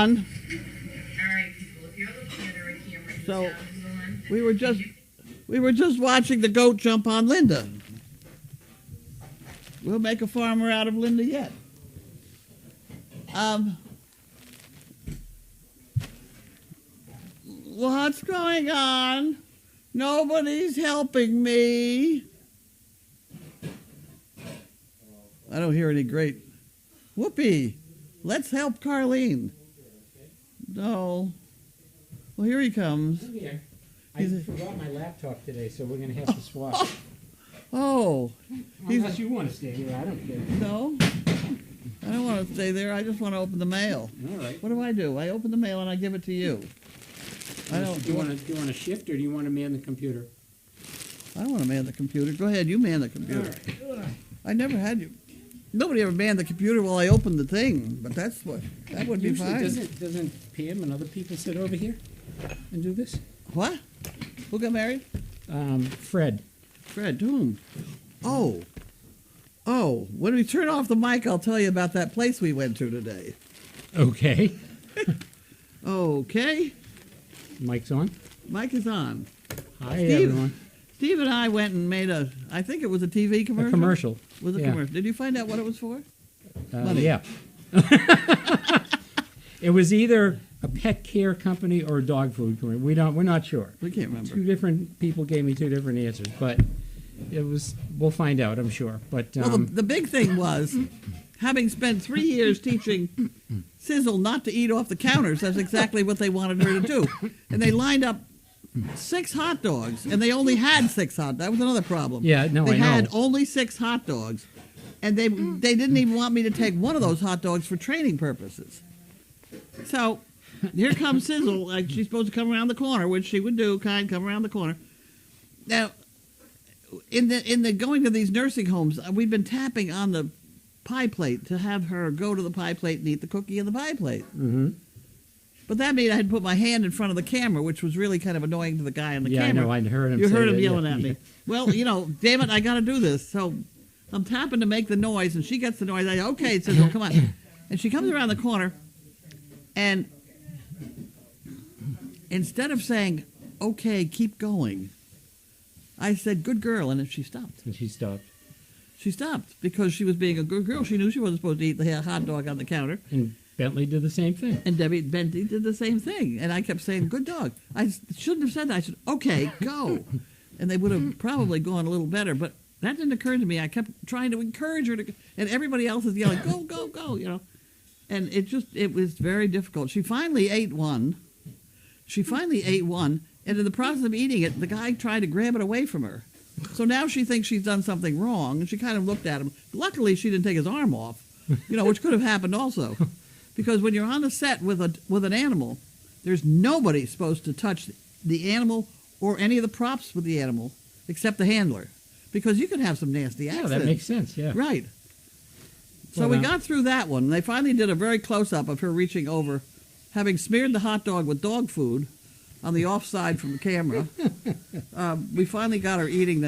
on. All right, people, if you're looking at our camera, the So, sound is on. we were just watching the goat jump on Linda. We'll make a farmer out of Linda yet. What's going on? Nobody's helping me. I don't hear any great. Whoopee. Let's help Carlene. No. Well, here he comes. Here. I forgot my laptop today, so we're going to have to swap. Oh. Unless you want to stay here, I don't care. No. I don't want to stay there. I just want to open the mail. All right. What do? I open the mail and I give it to you. I don't. Do you want to shift, or do you want to man the computer? I don't want to man the computer. Go ahead. You man the computer. All right. I never had you. Nobody ever manned the computer while I opened the thing, but that would be Usually fine. Doesn't Pam and other people sit over here and do this? What? Who got married? Fred. Fred, to whom? Oh, when we turn off the mic, I'll tell you about that place we went to today. Okay. Okay. Mic's on. Mic is on. Hi, everyone. Steve and I went and made I think it was a TV commercial. A commercial. Was a commercial. Did you find out what it was for? Yeah. It was either a pet care company or a dog food company. We're not sure. We can't remember. Two different people gave me two different answers, but it was. We'll find out, I'm sure. But well, the big thing was, having spent 3 years teaching Sizzle not to eat off the counters, that's exactly what they wanted her to do. And they lined up 6 hot dogs, and they only had 6 hot dogs. That was another problem. Yeah, no, they I know. had only 6 hot dogs, and they didn't even want me to take one of those hot dogs for training purposes. So here comes Sizzle. Like she's supposed to come around the corner, which she would do, come around the corner. Now, in the going to these nursing homes, we've been tapping on the pie plate to have her go to the pie plate and eat the cookie in the pie plate. Mm-hmm. But that means I had to put my hand in front of the camera, which was really kind of annoying to the guy on the camera. Yeah, I know. I heard him. You say heard him that, yelling yeah. at me. Well, damn it, I got to do this. So I'm tapping to make the noise, and she gets the noise. I go, okay, Sizzle, come on. And she comes around the corner, and instead of saying, okay, keep going, I said, good girl, and she stopped. And she stopped. She stopped because she was being a good girl. She knew she wasn't supposed to eat the hot dog on the counter. And Bentley did the same thing. And Bentley did the same thing. And I kept saying, good dog. I shouldn't have said that. I said, okay, go. And they would have probably gone a little better. But that didn't occur to me. I kept trying to encourage her to, and everybody else is yelling, go, go, go, And it was very difficult. She finally ate one. And in the process of eating it, the guy tried to grab it away from her. So now she thinks she's done something wrong, and she kind of looked at him. Luckily, she didn't take his arm off, which could have happened also. Because when you're on the set with an animal, there's nobody supposed to touch the animal or any of the props with the animal except the handler, because you could have some nasty accidents. Yeah, that makes sense, yeah. Right. So we got through that one. They finally did a very close-up of her reaching over, having smeared the hot dog with dog food on the offside from the camera. We finally got her eating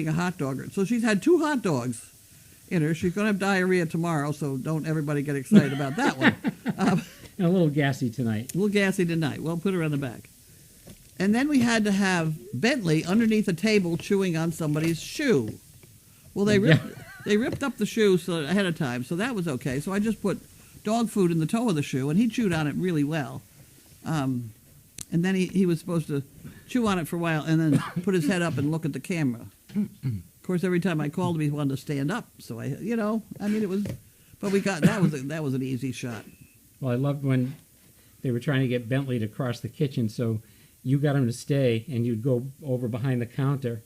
a hot dog. So she's had 2 hot dogs in her. She's going to have diarrhea tomorrow, so don't everybody get excited about that one. And a little gassy tonight. A little gassy tonight. Well, put her on the back. And then we had to have Bentley underneath a table chewing on somebody's shoe. Well, they ripped up the shoe ahead of time, so that was okay. So I just put dog food in the toe of the shoe, and he chewed on it really well. And then he was supposed to chew on it for a while and then put his head up and look at the camera. Of course, every time I called him, he wanted to stand up. So it was, but we got, that was an easy shot. Well, I loved when they were trying to get Bentley to cross the kitchen, so you got him to stay, and you'd go over behind the counter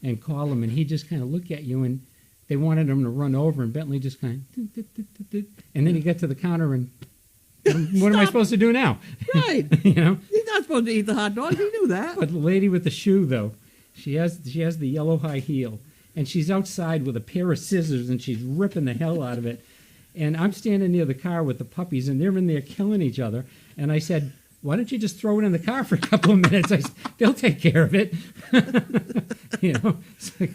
and call him, and he'd just kind of look at you, and they wanted him to run over, and Bentley just kind of, and then he got to the counter and, what am I supposed to do now? Right. He's not supposed to eat the hot dog. He knew that. But the lady with the shoe, though, she has the yellow high heel, and she's outside with a pair of scissors, and she's ripping the hell out of it. And I'm standing near the car with the puppies, and they're in there killing each other. And I said, why don't you just throw it in the car for a couple of minutes? They'll take care of it. It's like,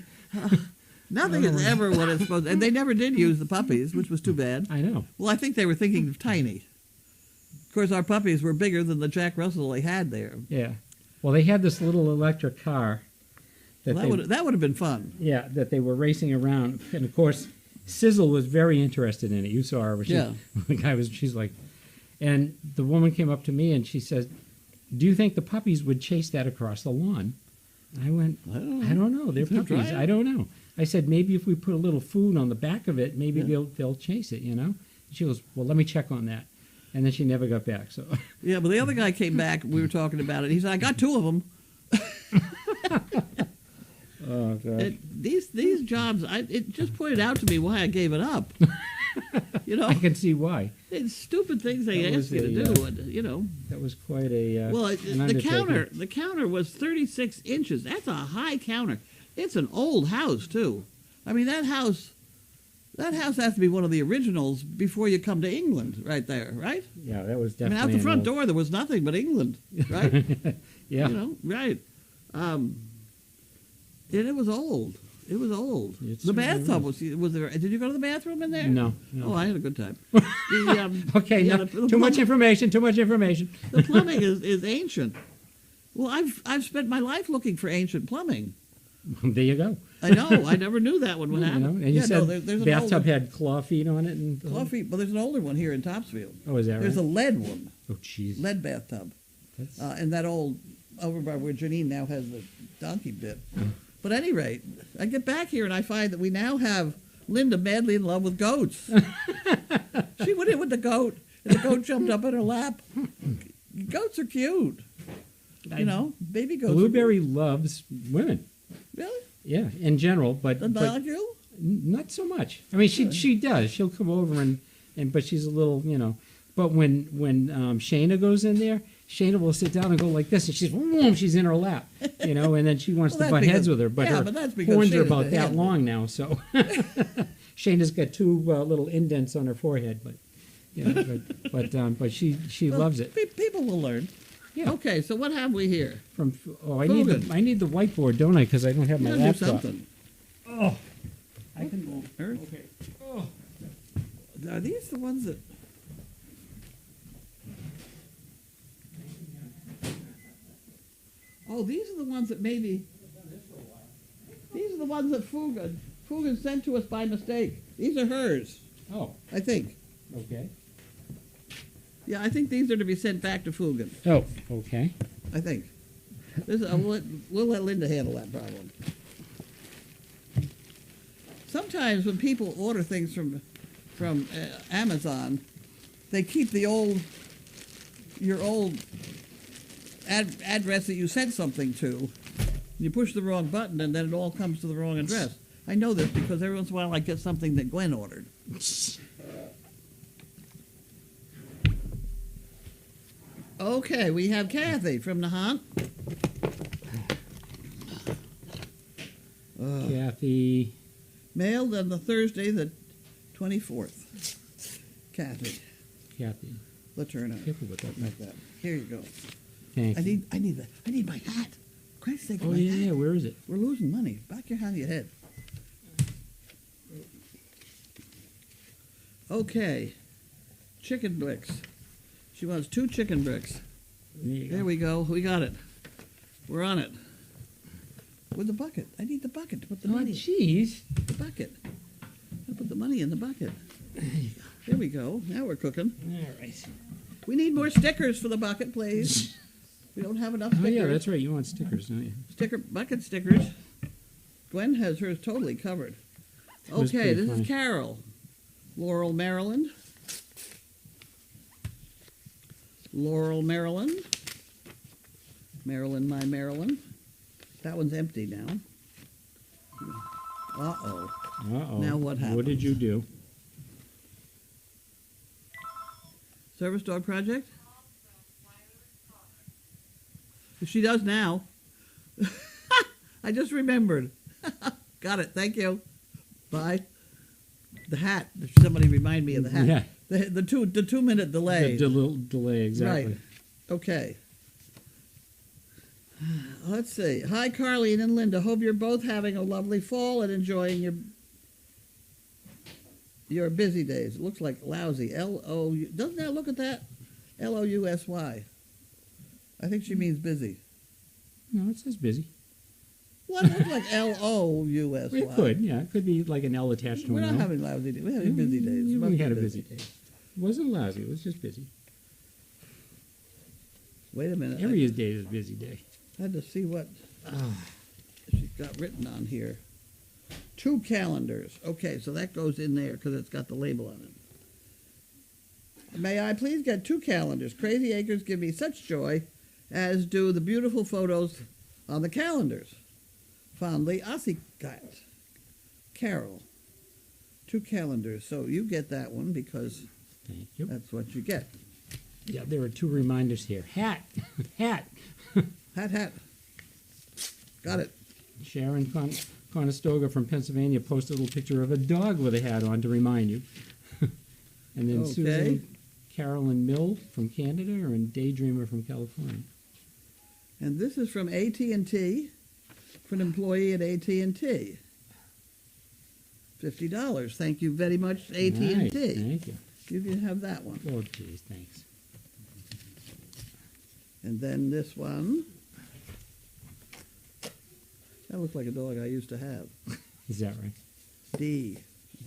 nothing is ever what it's supposed to. And they never did use the puppies, which was too bad. I know. Well, I think they were thinking of Tiny. Of course, our puppies were bigger than the Jack Russell they had there. Yeah. Well, they had this little electric car That would have been fun. yeah, that they were racing around, and of course, Sizzle was very interested in it. You saw her, but Yeah. she's like, and the woman came up to me and she said, "Do you think the puppies would chase that across the lawn?" I went, I don't know. "I don't know. They're They'll try puppies. it. I don't know." I said, "Maybe if we put a little food on the back of it, maybe they'll chase it, you know?" She goes, "Well, let me check on that." And then she never got back. So Yeah, but the other guy came back. We were talking about it. He said, "I got 2 of them." oh god. These jobs, it just pointed out to me why I gave it up. You know, I can see why. it's stupid things they That ask was you to a, do. And, you know, That was quite a well, an the counter was 36 inches. That's a high counter. It's an old house too. I mean, that house has to be one of the originals before you come to England, right there, right? Yeah, that was I mean, definitely. out the an front old- door there was nothing but England, right? Yeah. You know, right. And it was old. It was old. It The certainly bathtub was there. Did you go to the bathroom in there? No. Oh, I had a good time. The, Okay, yeah, no, the too much plumbing- information. Too much information. The plumbing is ancient. Well, I've spent my life looking for ancient plumbing. There you go. I know. I never knew that one would You happen. know, and you said there's an bathtub older, had claw feet on it, and coffee, but there's an older one here in Topsfield. Oh, is that There's right? a lead one, Oh, jeez. lead bathtub, That's- and that old over by where Janine now has the donkey bit. Oh. But at any rate, I get back here and I find that we now have Linda madly in love with goats. She went in with the goat, and the goat jumped up in her lap. Goats are cute, you know. Baby goats. Blueberry loves women. Really? Yeah, in general, but Doesn't like you? not so much. I mean, she does. She'll come over and but she's a little, you know. But when Shayna goes in there, Shayna will sit down and go like this, and she's in her lap, you know, and then she wants Well, to butt that's heads because- with her. But yeah, her but that's because horns are Shayna's about the that head. long now, so Shayna's got 2 little indents on her forehead, but you know, but she Well, loves it. People will learn. Yeah. Okay, so what have we here? I need Food. the whiteboard, don't I? Because I don't have my You gotta do laptop. something. Oh, I can. Earth. Okay. Oh. Are these the ones that? Oh, these are the ones that maybe. These are the ones that Fugan sent to us by mistake. These are hers, Oh, I think. okay. Yeah, I think these are to be sent back to Fugan. Oh, okay. I think. We'll let Linda handle that problem. Sometimes when people order things from Amazon, they keep your old address that you sent something to. You push the wrong button, and then it all comes to the wrong address. I know this because every once in a while I get something that Gwen ordered. Okay, we have Kathy from Nahant. Kathy. Mailed on the Thursday, the 24th. Kathy, let's turn it Careful with that. like that. Here you go. Thank I you. need my hat. Christ's sake, Oh, my yeah, hat. where is it? We're losing money. Back your hand on your head. Okay. Chicken bricks. She wants 2 chicken bricks. There we go. We got it. We're on it. With the bucket. I need the bucket to put the Oh, money. jeez. The bucket. I put the money in the bucket. There we go. Now we're cooking. All right. We need more stickers for the bucket, please. We don't have enough Oh, stickers. yeah, that's right. You want stickers, don't you? Bucket stickers. Gwen has hers totally covered. was Okay, pretty this funny. is Carol. Laurel, Maryland. Laurel, Maryland. Maryland, my Maryland. That one's empty now. Uh-oh. Uh-oh. Now what happened? What did you do? Service dog project? She does now. I just remembered. Got it. Thank you. Bye. The hat. Somebody remind me of the hat. Yeah. The 2-minute delay. The little delay, exactly. Right. Okay. Let's see. Hi, Carlene and Linda. Hope you're both having a lovely fall and enjoying your busy days. It looks like lousy. L-O-U. Doesn't that look at that? Lousy. I think she means busy. No, it says busy. Well, it looks like Lousy. It could, yeah. It could be like an L attached to We're an not L. having lousy days. We're having busy days. We Must be had a busy day. It wasn't lousy. It was just busy. Wait a minute. Every day is a busy day. I had to see what she's got written on here. 2 calendars. Okay, so that goes in there because it's got the label on it. May I please get 2 calendars? Crazy Acres give me such joy, as do the beautiful photos on the calendars. Fondly, Ossie Cat. Carol. 2 calendars. So you get that one because Thank you. that's what you get. Yeah, there are 2 reminders here. Hat. Hat. Hat. Got it. Sharon Conestoga from Pennsylvania posted a little picture of a dog with a hat on to remind you. And then Okay. Susan Carolyn Mill from Canada and Daydreamer from California. And this is from AT&T, for an employee at AT&T. $50. Thank you very much, AT&T. Nice, thank you. You can have that one. Oh, geez, thanks. And then this one. That looks like a dog I used to have. Is that right? D.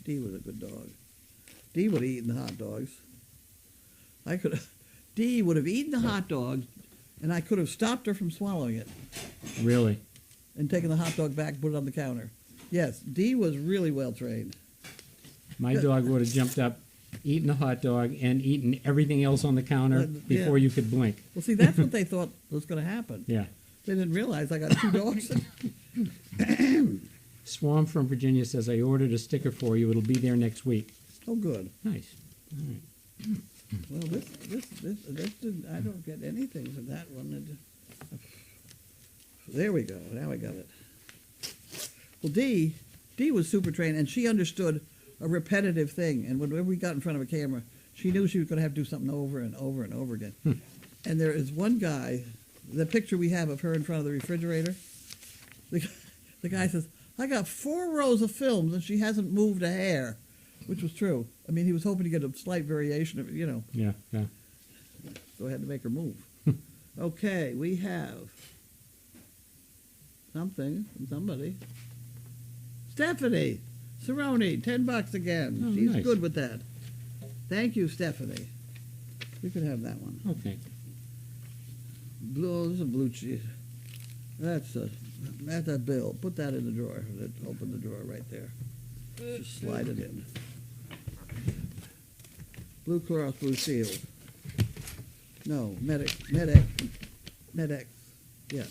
D was a good dog. D would have eaten the hot dogs. D would have eaten the hot dog, and I could have stopped her from swallowing it Really? and taken the hot dog back and put it on the counter. Yes, D was really well trained. My dog would have jumped up, eaten the hot dog, and eaten everything else on the counter before you could blink. Well, see, that's what they thought was going to happen. Yeah. They didn't realize I got 2 dogs. Swam from Virginia says, I ordered a sticker for you. It'll be there next week. Oh, good. Nice. All right. Well, this didn't, I don't get anything for that one. There we go. Now I got it. Well, D was super trained, and she understood a repetitive thing. And whenever we got in front of a camera, she knew she was going to have to do something over and over and over again. And there is one guy, the picture we have of her in front of the refrigerator, the guy says, I got 4 rows of films, and she hasn't moved a hair, which was true. I mean, he was hoping to get a slight variation of, Yeah, yeah. so I had to make her move. Okay, we have something from somebody. Stephanie Cerrone, $10 again. Oh, She's nice. good with that. Thank you, Stephanie. You can have that one. Okay. Those are blue cheese. That's a bill. Put that in the drawer. Open the drawer right there. Just slide it in. Blue Cross Blue Shield. No, Medex. Yeah.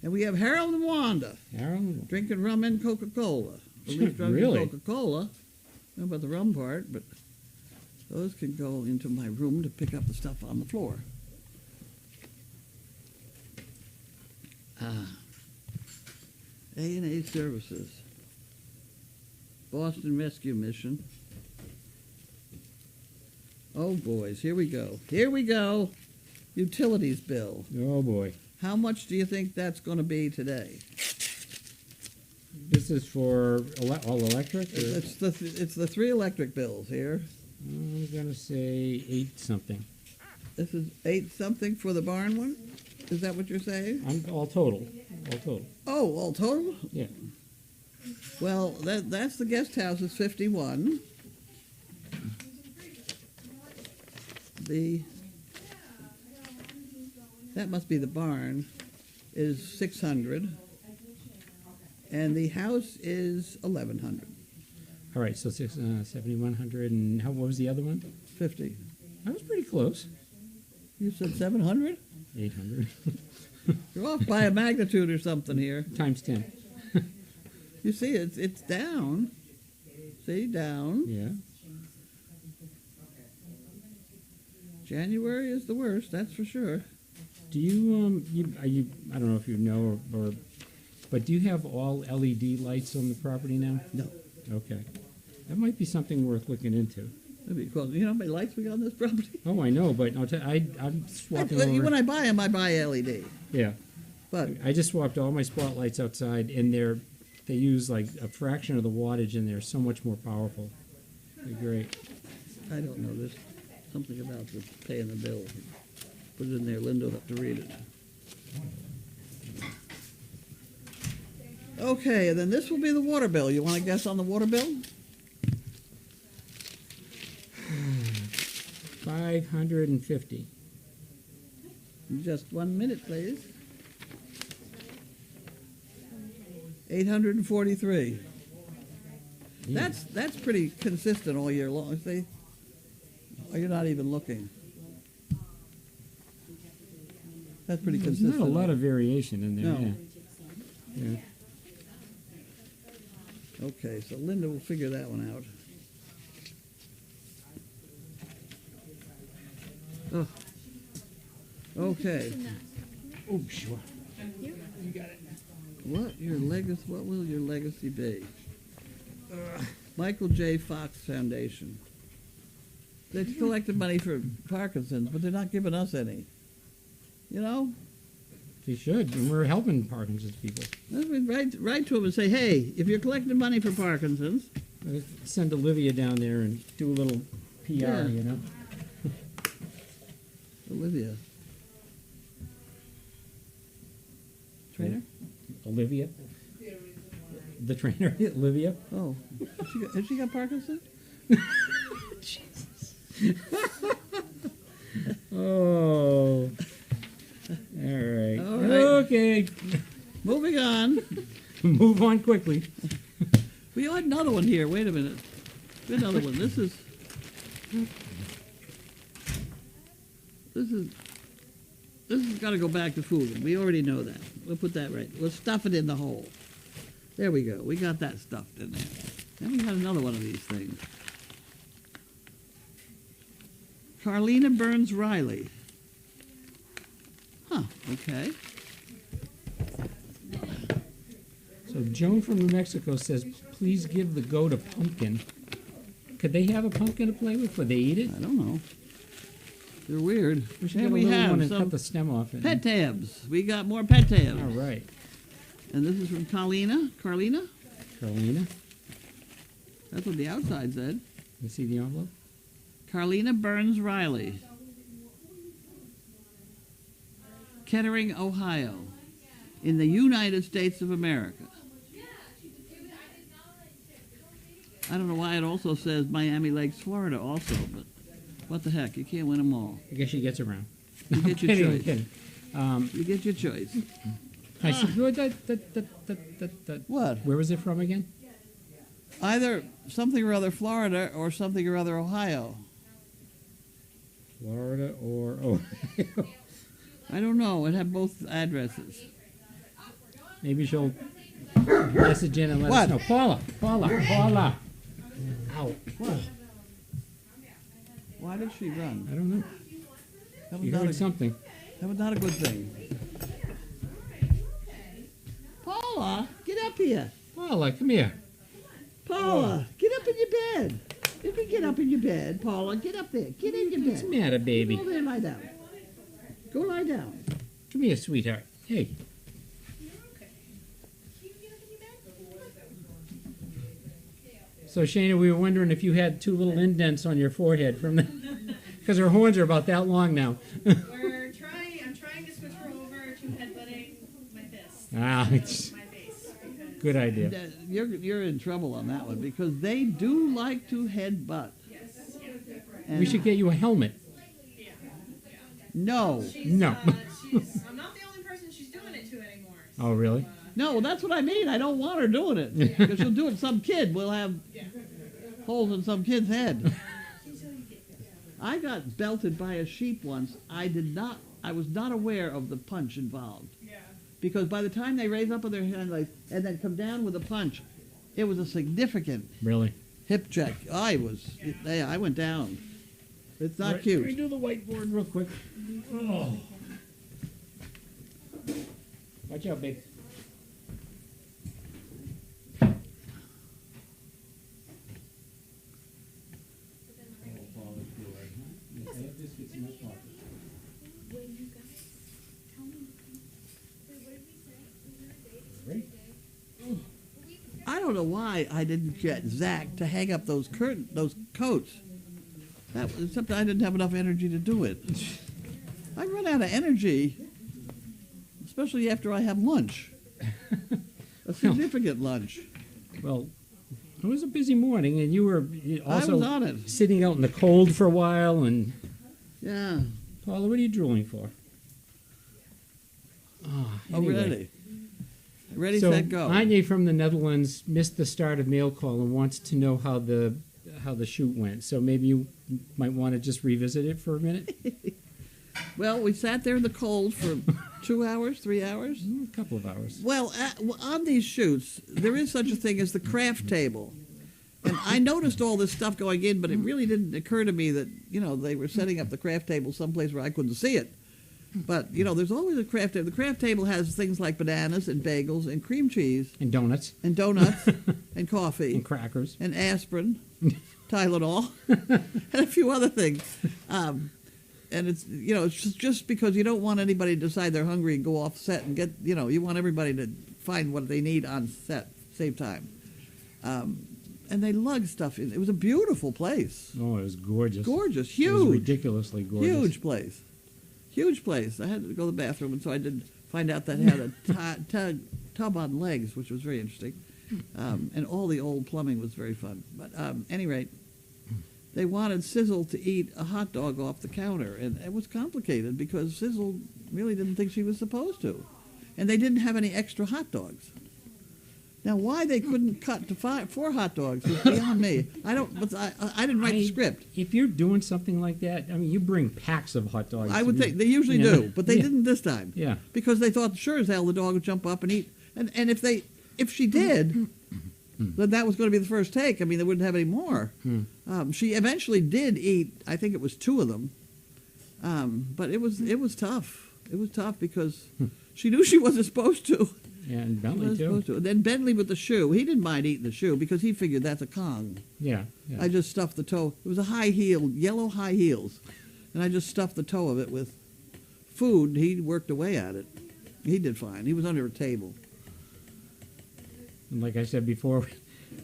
And we have Harold and Wanda Harold? drinking rum and Coca-Cola. At least drinking Really? Coca-Cola. I don't know about the rum part, but those can go into my room to pick up the stuff on the floor. A&A Services. Boston Rescue Mission. Oh, boys, here we go. Here we go. Utilities bill. Oh, boy. How much do you think that's going to be today? This is for all electric? Or? It's the 3 electric bills here. I'm going to say 8 something. This is 8 something for the barn one? Is that what you're saying? I'm all total. All total. Oh, all total? Yeah. Well, that's the guest house is 51. That must be the barn, is 600. And the house is 1,100. All right, so 7,100, and what was the other one? 50. That was pretty close. You said 700? 800 You're off by a magnitude or something here. times 10. You see, it's down. See, down. Yeah. January is the worst, that's for sure. Do you I don't know if you know but do you have all LED lights on the property now? No. Okay. That might be something worth looking into. That'd be cool. You know how many lights we got on this property? Oh, I know, but I'm swapping over. When I buy them, I buy LED. Yeah. But I just swapped all my spotlights outside, and they use like a fraction of the wattage, and they're so much more powerful. They're great. I don't know this. something about the paying the bill. Put it in there, Linda will have to read it. Okay, and then this will be the water bill. You want to guess on the water bill? 550. Just 1 minute, please. 843. Yeah. That's pretty consistent all year long. See? Oh, you're not even looking. That's pretty There's consistent. not a lot of variation in there. No. Yeah. Yeah. Okay, so Linda will figure that one out. Oh. Okay. Oh, sure. What will your legacy be? Michael J. Fox Foundation. They've collected money for Parkinson's, but they're not giving us any. You know? They should. And we're helping Parkinson's people. Write to them and say, hey, if you're collecting money for Parkinson's, Send Olivia down there and do a little PR, Yeah. you know? Olivia. Trainer? Olivia? The trainer, Olivia? Oh. Has she got Parkinson's? Oh. All right. All right. Okay. Moving on. Move on quickly. We had another one here. Wait a minute. Another one. This has got to go back to food. We already know that. We'll put that right. We'll stuff it in the hole. There we go. We got that stuffed in there. Then we had another one of these things. Carlina Burns Riley. Huh. Okay. So Joan from New Mexico says, please give the goat a pumpkin. Could they have a pumpkin to play with? Would they eat it? I don't know. They're weird. We should And get a we little have one and some cut the stem off it. pet tabs. We got more pet tabs. All right. And this is from Carlina. Carolina, That's what the outside said. you see the envelope? Carlina Burns Riley. Kettering, Ohio. In the United States of America. I don't know why it also says Miami Lakes, Florida also, but what the heck, you can't win them all. I guess she gets around. You get your I'm choice. kidding. You get your choice. I said, What? where was it from again? Either something or other Florida or something or other Ohio. Florida or Ohio. I don't know. It had both addresses. Maybe she'll message in and let What? us know. Paula. Ow. Oh, Why did she run? I don't know. That was, You not heard a, something. that was not a good thing. Paula, get up here. Paula, come here. Paula, get up in your bed. You can get up in your bed, Paula. Get up there. Get in your What's bed. the matter, Go baby? over there and lie down. Go lie down. Come here, sweetheart. Hey. So, Shana, we were wondering if you had two little indents on your forehead from the... Because her horns are about that long now. I'm trying to switch her over to headbutting my fist. It's My face. Because good idea. You're in trouble on that one because they do like to headbutt. We should get you a helmet. No. No. I'm not the only person she's doing it to anymore. Oh, really? No, that's what I mean. I don't want her doing it. Because she'll do it to some kid. We'll have holes in some kid's head. I got belted by a sheep once. I was not aware of the punch involved. Yeah. Because by the time they raise up with their hand like, and then come down with a punch, it was a significant Really? hip check. I went down. It's not Right, cute. Can we do the whiteboard real quick? Oh. Watch out, babe. I don't know why I didn't get Zach to hang up those coats. Except I didn't have enough energy to do it. I run out of energy, especially after I have lunch, a significant lunch. Well, it was a busy morning, and you were also I was on it. sitting out in the cold for a while. And Yeah. Paula, what are you drooling for? Oh, Ready. Ready, so set, go. Anya from the Netherlands missed the start of mail call and wants to know how the shoot went. So maybe you might want to just revisit it for a minute. Well, we sat there in the cold for 2 hours, 3 hours. A couple of hours. Well, on these shoots, there is such a thing as the craft table. And I noticed all this stuff going in, but it really didn't occur to me that, they were setting up the craft table someplace where I couldn't see it. But, there's always a craft table. The craft table has things like bananas and bagels and cream cheese. And donuts. And donuts and coffee. And crackers. And aspirin, Tylenol, and a few other things. And it's, it's just because you don't want anybody to decide they're hungry and go off set and get, you want everybody to find what they need on set, same time. And they lug stuff in. It was a beautiful place. Oh, it was gorgeous. Gorgeous, huge. It was ridiculously gorgeous. Huge place. Huge place. I had to go to the bathroom, and so I did find out that it had a tub on legs, which was very interesting. And all the old plumbing was very fun. But at any rate, they wanted Sizzle to eat a hot dog off the counter, and it was complicated because Sizzle really didn't think she was supposed to. And they didn't have any extra hot dogs. Now, why they couldn't cut to 4 hot dogs is beyond me. I didn't write the script. If you're doing something like that, I mean, you bring packs of hot dogs. I would think they usually do, but they Yeah. didn't this time. Yeah. Because they thought sure as hell the dog would jump up and eat. And if she did, then that was going to be the first take. I mean, they wouldn't have any more. She eventually did eat. I think it was 2 of them. But it was tough. It was tough because she knew she wasn't supposed to. Yeah, and Bentley Wasn't too. supposed to. And then Bentley with the shoe. He didn't mind eating the shoe because he figured that's a Kong. Yeah. I just stuffed the toe. It was a high heel, yellow high heels, and I just stuffed the toe of it with food. He worked away at it. He did fine. He was under a table. And like I said before,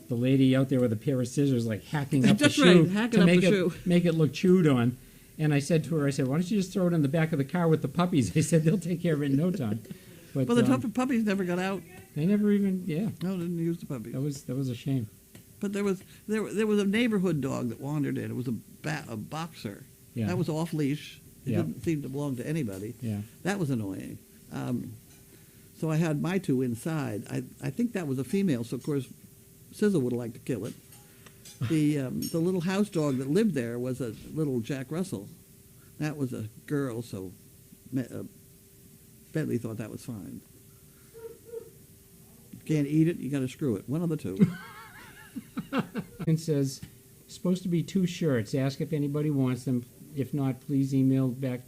the lady out there with a pair of scissors, like hacking up the That's shoe right, hacking to up make the it shoe. make it look chewed on. And I said to her, why don't you just throw it in the back of the car with the puppies? I said they'll take care of it in no time. But Well, the puppies never got out. they never even, No, didn't use the puppies. that was a shame. But there was a neighborhood dog that wandered in. It was a boxer. Yeah. That was off leash. It Yeah. didn't seem to belong to anybody. Yeah. That was annoying. So I had my 2 inside. I think that was a female, so of course Sizzle would have liked to kill it. The little house dog that lived there was a little Jack Russell. That was a girl, so Bentley thought that was fine. You can't eat it, you got to screw it. One of the 2. And says, supposed to be 2 shirts. Ask if anybody wants them. If not, please email back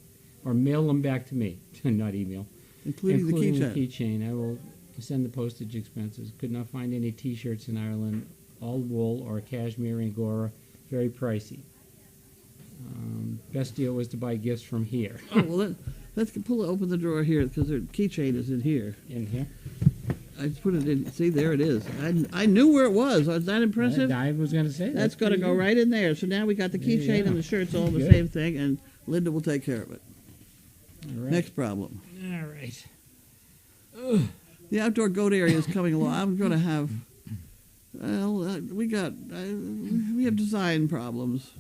or mail them back to me. Not email. Including the keychain. I will send the postage expenses. Could not find any T-shirts in Ireland. All wool or cashmere Angora. Very pricey. Best deal was to buy gifts from here. Oh, well, let's open the drawer here because their keychain is in here. In here? I just put it in. See, there it is. I knew where it was. Was that impressive? I was going to say That's going to pretty go good. right in there. So now we got the There you keychain go. and the shirts all the Good. same thing, and Linda will take care of it. All right. Next problem. All right. The outdoor goat area is coming along. I'm going to have. Well, we have design problems.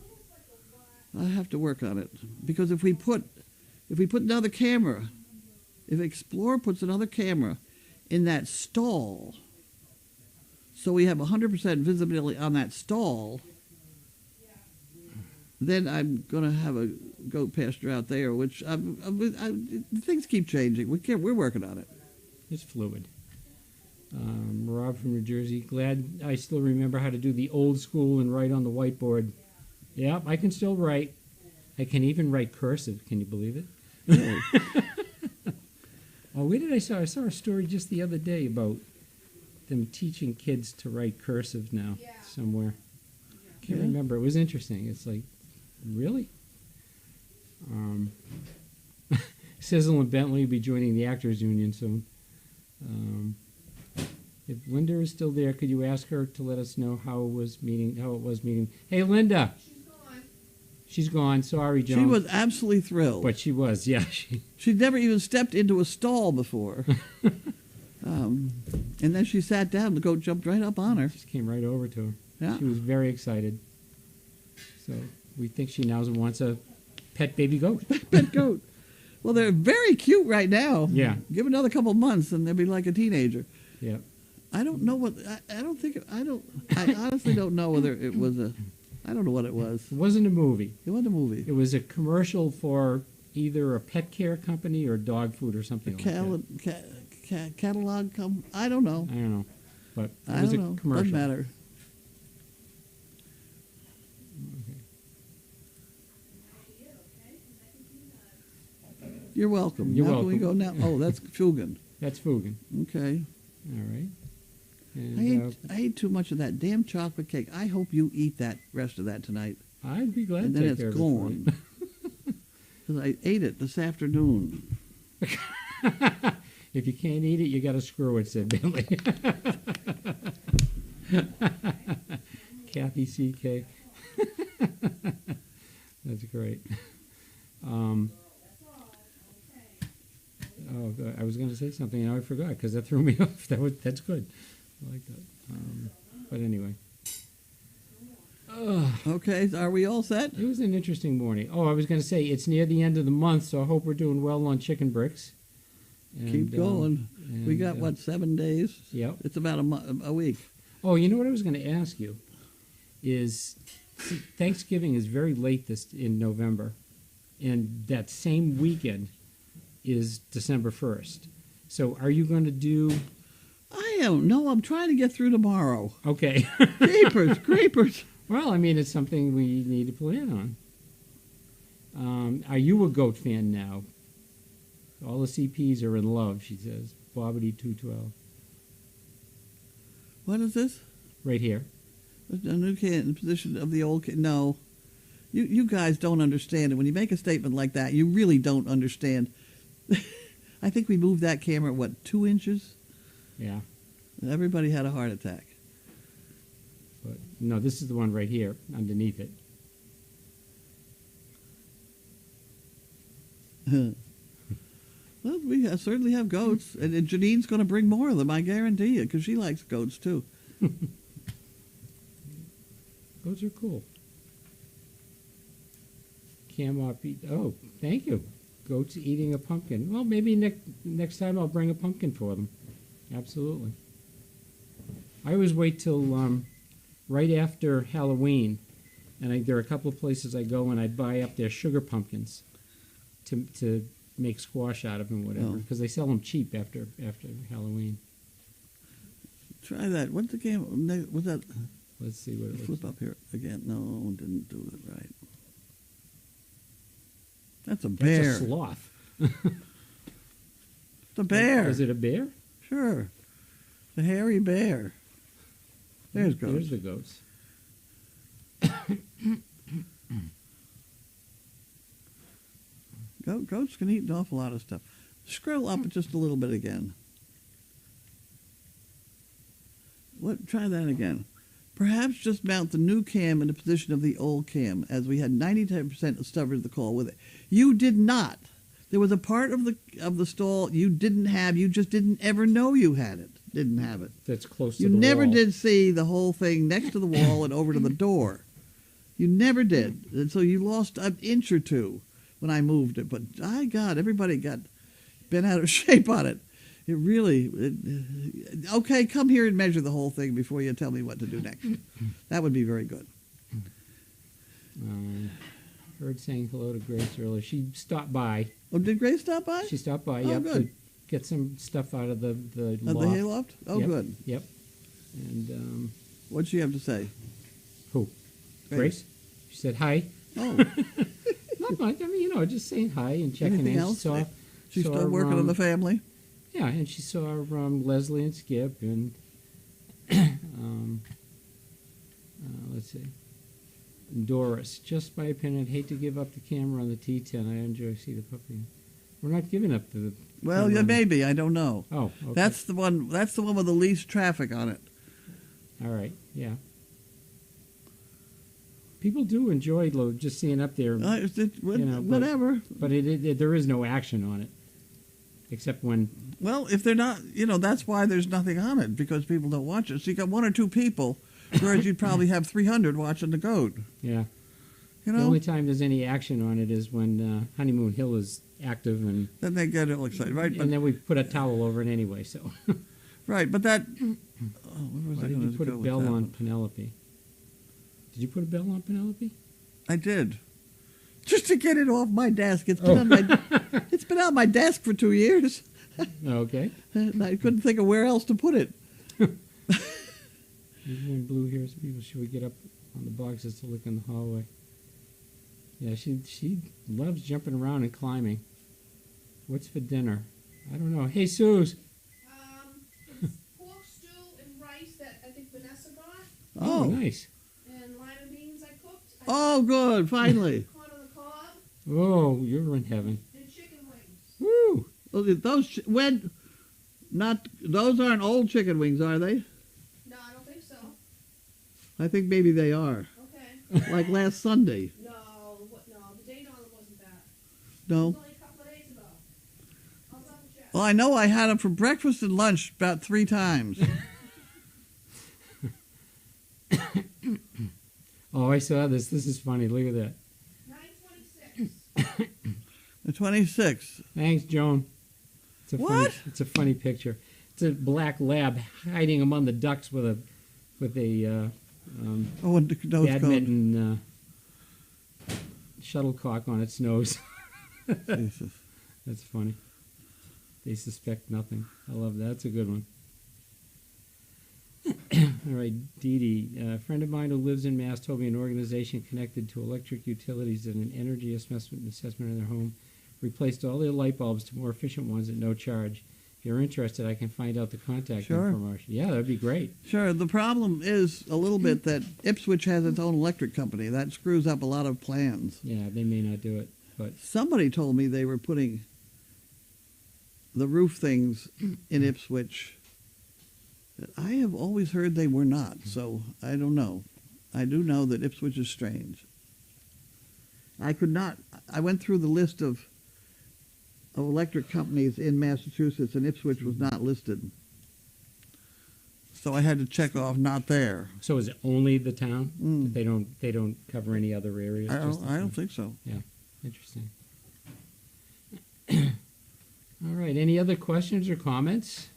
I have to work on it because if we put another camera, if Explorer puts another camera in that stall, so we have 100% visibility on that stall, then I'm going to have a goat pasture out there, which things keep changing. We're working on it. It's fluid. Rob from New Jersey. Glad I still remember how to do the old school and write on the whiteboard. Yep, I can still write. I can even write cursive. Can you believe it? Oh, where did I saw? I saw a story just the other day about them teaching kids to write cursive now somewhere. Can't remember. It was interesting. It's like, really? Sizzle and Bentley will be joining the Actors Union soon. If Linda is still there, could you ask her to let us know how it was meeting? Hey, Linda. She's gone. She's gone. Sorry, Joan. She was absolutely thrilled. But she was, yeah. She'd never even stepped into a stall before. And then she sat down. The goat jumped right up on her. Just came right over to her. Yeah. She was very excited. So we think she now wants a pet baby goat. Pet goat. Well, they're very cute right now. Yeah. Give another couple months and they'll be like a teenager. Yeah. I don't know what. I don't think. I honestly don't know whether it was a. I don't know what it was. It wasn't a movie. It wasn't a movie. It was a commercial for either a pet care company or dog food or something like that. Catalog I don't know. I don't know. But it I was don't a know. commercial. Doesn't matter. You're welcome. You're Now can we welcome. go now? Oh, that's Fugan. That's Fugan. Okay. All right. And, I ate too much of that damn chocolate cake. I hope you eat that rest of that tonight. I'd be glad And to then take care it's of it for gone. Because I ate it this afternoon. you. If you can't eat it, you got to screw it, said Billy. Kathy C.K. That's great. I was going to say something, and I forgot because that threw me off. That's good. I like that. But anyway. Okay, are we all set? It was an interesting morning. Oh, I was going to say, it's near the end of the month, so I hope we're doing well on chicken bricks. And, Keep going. We got, 7 days? Yep. It's about a week. Oh, you know what I was going to ask you is Thanksgiving is very late in November, and that same weekend is December 1st. So are you going to do... I don't know. I'm trying to get through tomorrow. Okay. Creepers. Well, I mean, it's something we need to plan on. Are you a goat fan now? All the CPs are in love, she says. Bobbity 212. What is this? Right here. A new can in the position of the old can. No. You guys don't understand it. When you make a statement like that, you really don't understand. I think we moved that camera, 2 inches? Yeah. Everybody had a heart attack. But no, this is the one right here, underneath it. Well, we certainly have goats, and Janine's going to bring more of them, I guarantee you, because she likes goats, too. Goats are cool. Oh, thank you. Goats eating a pumpkin. Well, maybe next time I'll bring a pumpkin for them. Absolutely. I always wait till right after Halloween, and there are a couple of places I go and I buy up their sugar pumpkins to make squash out of them, whatever, because they sell them cheap after Halloween. Try that. What's the game? Was that? Let's see what it Flip looks up here again. No, didn't do it right. That's a like. bear. That's a sloth. It's a bear. Is it a bear? Sure. The hairy bear. There's goats. There's the goats. Goats can eat an awful lot of stuff. Scroll up just a little bit again. Try that again. Perhaps just mount the new cam in the position of the old cam, as we had 99% of coverage of the call with it. You did not. There was a part of the stall you didn't have. You just didn't ever know you had it. Didn't have it. That's close to You the never wall. did see the whole thing next to the wall and over to the door. You never did. And so you lost an inch or two when I moved it. But, my God, everybody got bent out of shape on it. It really... okay, come here and measure the whole thing before you tell me what to do next. That would be very good. Heard saying hello to Grace earlier. She stopped by. Oh, did Grace stop by? She stopped by, Oh, yep, good. to get some stuff out of the Of loft. the hayloft? Oh, Yep, good. Yep. And What'd she have to say? who? Grace? She said hi. Oh, Not much. I mean, just saying hi and checking anything in. else? Saw, She's saw, still working on the family? Yeah, and she saw Leslie and Skip and let's see, Doris. Just my opinion, I'd hate to give up the camera on the T10. I enjoy see the puppy. We're not giving up the. Well, camera yeah, on the- maybe. I don't know. Oh, okay. That's the one with the least traffic on it. All right. Yeah. People do enjoy just seeing up there, Whatever. but there is no action on it, except when. Well, if they're not, that's why there's nothing on it, because people don't watch it. So you got one or two people, whereas you'd probably have 300 watching the goat. Yeah. The only time there's any action on it is when Honeymoon Hill is active, and then they get all excited, right? And then we put a towel over it anyway. So. Right, but that. Why did you put a bell on Penelope? Did you put a bell on Penelope? I did. Just to get it off my desk. It's been on my desk for 2 years. Okay. And I couldn't think of where else to put it. There's one blue here. So people, should we get up on the boxes to look in the hallway? Yeah, she loves jumping around and climbing. What's for dinner? I don't know. Hey, Suze. It's pork stew and rice that I think Vanessa got. Oh, nice. And lima beans I cooked. Oh, good. Finally. Corn on the cob. Oh, you're in heaven. And chicken wings. Woo! Those aren't old chicken wings, are they? No, I don't think so. I think maybe they are. Okay. Like last Sunday. No, the date on it wasn't that. No. It was only a couple of days ago. I'll double check. Well, I know I had them for breakfast and lunch about 3 times. Oh, I saw this. This is funny. Look at that. 9:26. The 26th. Thanks, Joan. What? It's a funny picture. It's a black lab hiding among the ducks with a And the nose cone. badminton shuttlecock on its nose. Jesus. That's funny. They suspect nothing. I love that. That's a good one. All right, Dee Dee. A friend of mine who lives in Mass told me an organization connected to electric utilities did an energy assessment in their home, replaced all their light bulbs to more efficient ones at no charge. If you're interested, I can find out the contact information. Yeah, that'd be great. Sure. The problem is a little bit that Ipswich has its own electric company. That screws up a lot of plans. Yeah, they may not do it, but Somebody told me they were putting the roof things in Ipswich. I have always heard they were not, so I don't know. I do know that Ipswich is strange. I went through the list of electric companies in Massachusetts, and Ipswich was not listed. So I had to check off not there. so is it only the town? Mm. They don't cover any other areas? I just the don't town? think so. Yeah, interesting. All right, any other questions or comments?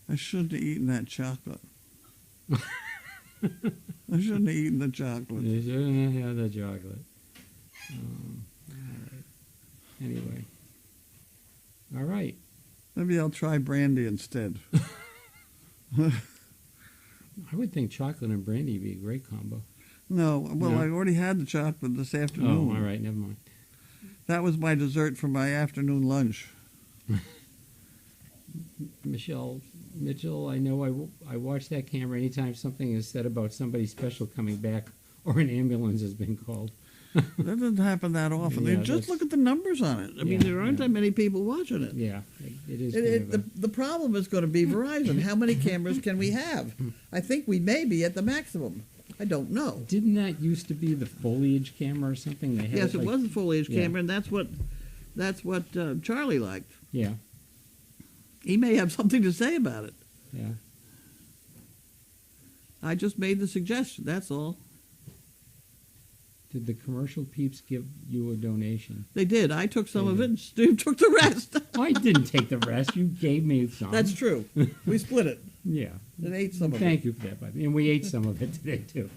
I shouldn't have eaten that chocolate. I shouldn't have eaten the chocolate. You shouldn't have the chocolate. All right. Anyway. All right. Maybe I'll try brandy instead. I would think chocolate and brandy would be a great combo. No, well, No? I already had the chocolate this afternoon. Oh, all right, never mind. That was my dessert for my afternoon lunch. Mitchell, I know I watch that camera anytime something is said about somebody special coming back or an ambulance has been called. That doesn't happen that often. Yeah, Just that's- look at the numbers on it. I mean, Yeah, there aren't yeah. that many people watching it. Yeah, it is. Kind of a- The problem is going to be Verizon. How many cameras can we have? I think we may be at the maximum. I don't know. Didn't that used to be the foliage camera or something? They had Yes, it like- was a foliage Yeah. camera, and that's what Charlie liked. Yeah, He may have something to say about it. yeah. I just made the suggestion. That's all. Did the commercial peeps give you a donation? They did. I took some They of did. it, and Steve took the rest. I didn't take the rest. You gave me some. That's true. We split it Yeah. and ate some of it. Thank you for that, Bobby. And we ate some of it today too.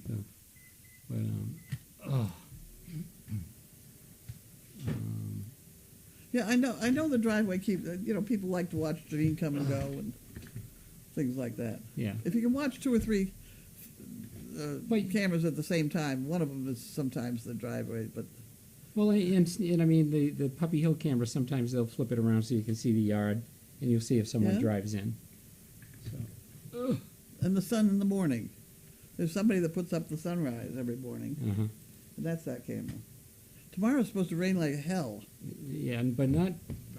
So, but Yeah, I know the driveway keeps, people like to watch Janine come and go and things like that. yeah. If you can watch 2 or 3 But- cameras at the same time, one of them is sometimes the driveway, but Well, and I mean the Puppy Hill camera. Sometimes they'll flip it around so you can see the yard, and you'll see if someone Yeah. drives in. So, and the sun in the morning. There's somebody that puts up the sunrise every morning, and that's that camera. Tomorrow's supposed to rain like hell. yeah, but not.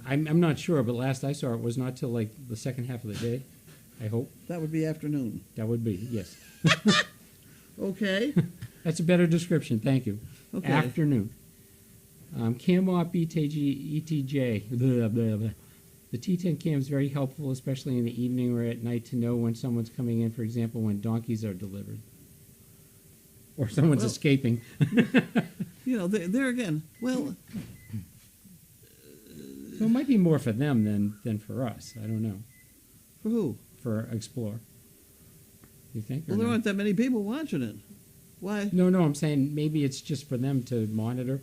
I'm not sure, but last I saw it was not till like the second half of the day. I hope That would be afternoon. that would be, yes. Okay. That's a better description, thank you. Okay. Afternoon. CamOp ETJ, blah, blah, blah. The T10 cam is very helpful, especially in the evening or at night, to know when someone's coming in, for example, when donkeys are delivered. Or someone's Well- escaping. You know, there again. Well, So it might be more for them than for us. I don't know. for who? For Explore. You think? or Well, there no? aren't that many people watching it. Why? No, I'm saying maybe it's just for them to monitor.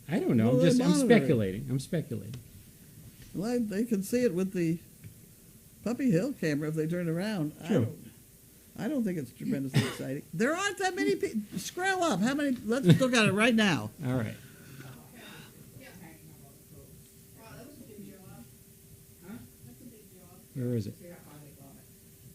I don't know. Well, they I'm monitor it. speculating. I'm speculating. Well, they can see it with the Puppy Hill camera if they turn around. True. I don't think it's tremendously exciting. There aren't that many people. Scroll up. How many? Let's look at it right now. All right. Wow, that was a big job. That's a big job. Where is it?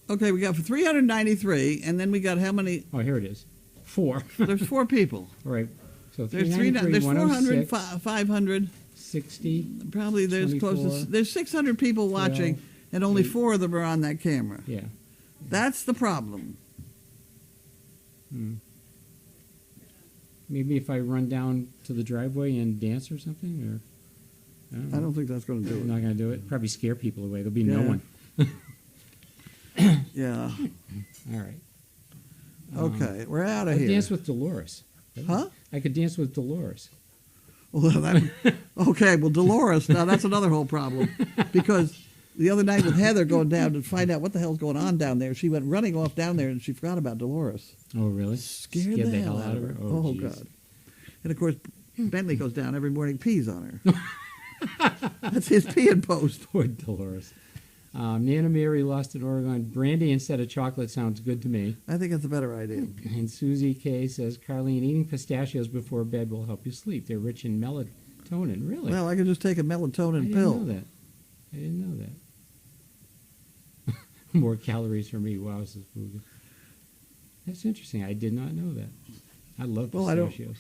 Okay, we got 393, and then we got how many? Oh, here it is. 4. There's 4 people. All right. So There's 393, There's 400, 106, 500. 60. Probably there's close 24, to there's 600 people watching, 12, and only 8. 4 of them are on that camera. Yeah. That's the problem. Hmm. Maybe if I run down to the driveway and dance or something, or I don't think that's going to do I'm it. not going to do it. Probably scare people away. There'll be no Yeah. one. Yeah. All right. Okay, we're out of I'd here. dance with Dolores. Huh? I could dance with Dolores. Well, okay, well, Dolores, now that's another whole problem. Because the other night with Heather going down to find out what the hell's going on down there, she went running off down there and she forgot about Dolores. Oh, really? Scared the hell out of her. Oh, geez. God. And, of course, Bentley goes down every morning, pees on her. That's his peeing post. Poor Dolores. Nana Mary lost in Oregon. Brandy instead of chocolate sounds good to me. I think it's a better idea. And Susie K says, Carlene, eating pistachios before bed will help you sleep. They're rich in melatonin. Really? Well, I could just take a I melatonin didn't pill. know that. I didn't know that. More calories for me. Wow, this is food. That's interesting. I did not know that. I love Well, I don't- pistachios.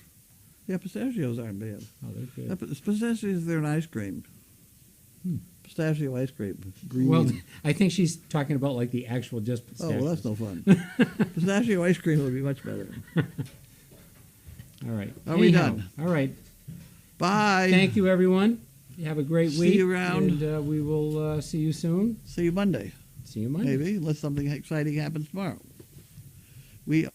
Yeah, pistachios aren't bad. Oh, they're good. Pistachios, they're an ice cream. Hmm. Pistachio ice cream. Green. Well, I think she's talking about like the actual just oh, pistachios. well, that's no fun. Pistachio ice cream would be much better. All right. Are we Anyhow, done? All right. Bye. Thank you, everyone. Have a great See week. you around. And we will see you soon. See you Monday. See you Monday. Maybe, unless something exciting happens tomorrow. We